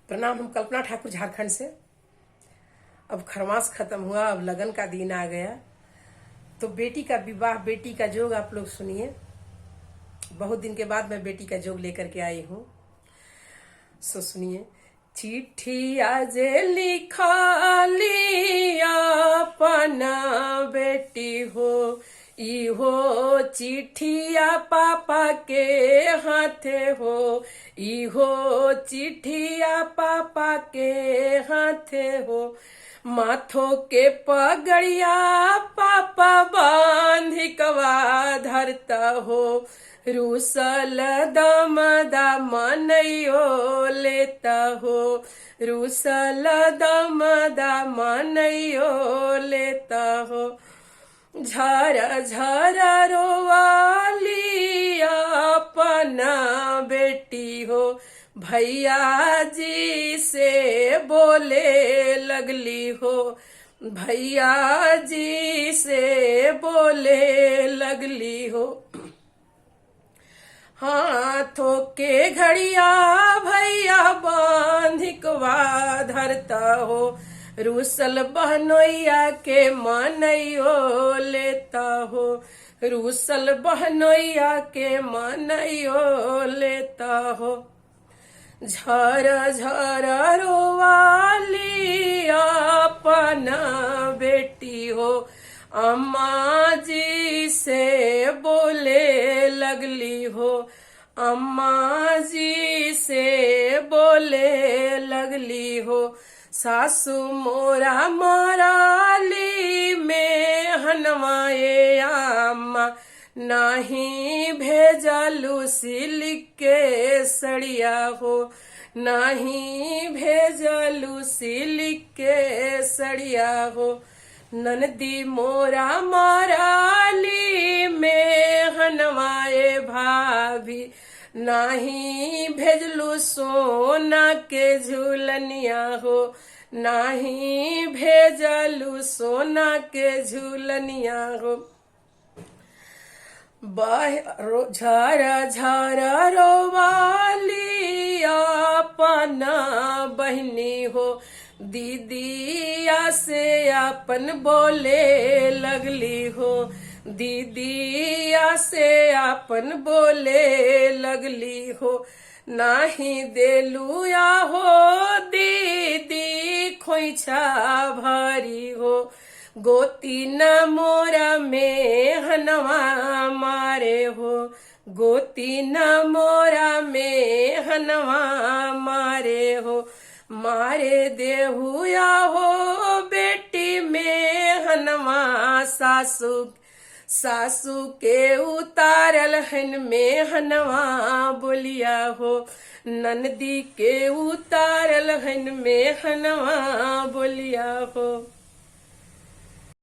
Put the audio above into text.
प्रणाम। हम कल्पना ठाकुर, झारखंड से। अब खरमास खत्म हुआ, अब लगन का दिन आ गया, तो बेटी का विवाह, बेटी का जोग आप लोग सुनिए। बहुत दिन के बाद मैं बेटी का जोग लेकर के आई हूँ, सो सुनिए। चिट्ठी आज लिखाली अपन बेटी हो, इहो चिट्ठिया पापा के हाथे हो, इहो चिट्ठिया पापा के हाथे हो। माथो के पगड़िया पापा बांधिकवा धरता हो, रूसल दम मनयो लेता हो, रूसल दम मनयो लेता हो। झर झर रोवाली अपना बेटी हो, भैया जी से बोले लगली हो, भैया जी से बोले लगली हो। हाथों के घड़िया भैया बांधिकवा धरता हो, रूसल बहनोइया के मनयो लेता हो, रूसल बहनोइया के मनयो लेता हो। झर झर रोवाली अपना बेटी हो, अम्मा जी से बोले लगली हो, अम्मा जी से बोले लगली हो। सासू मोरा मराली में हनवाए अम्मा, नाही भेजलू सिल्क के सड़िया हो, नाही भेजलू सिल्क के सड़िया हो। ननदी मोरा मराली में हनवाए भाभी, नाही भेजलू सोना के झूलनिया हो, नाही भेजलू सोना के झूलनिया हो। झर झर रोवाली अपना बहनी हो, दीदिया से अपन बोले लगली हो, दीदिया से अपन बोले लगली हो। नाही देलू या हो दीदी खोइछा भरी हो, गोती न मोरा में हनवा मारे हो, गोती न मोरा में हनवा मारे हो। मारे देहु या हो बेटी में हनवा सासू, सासू के उतारल हन में हनवा बोलिया हो, ननदी के उतारल हन में हनवा बोलिया हो।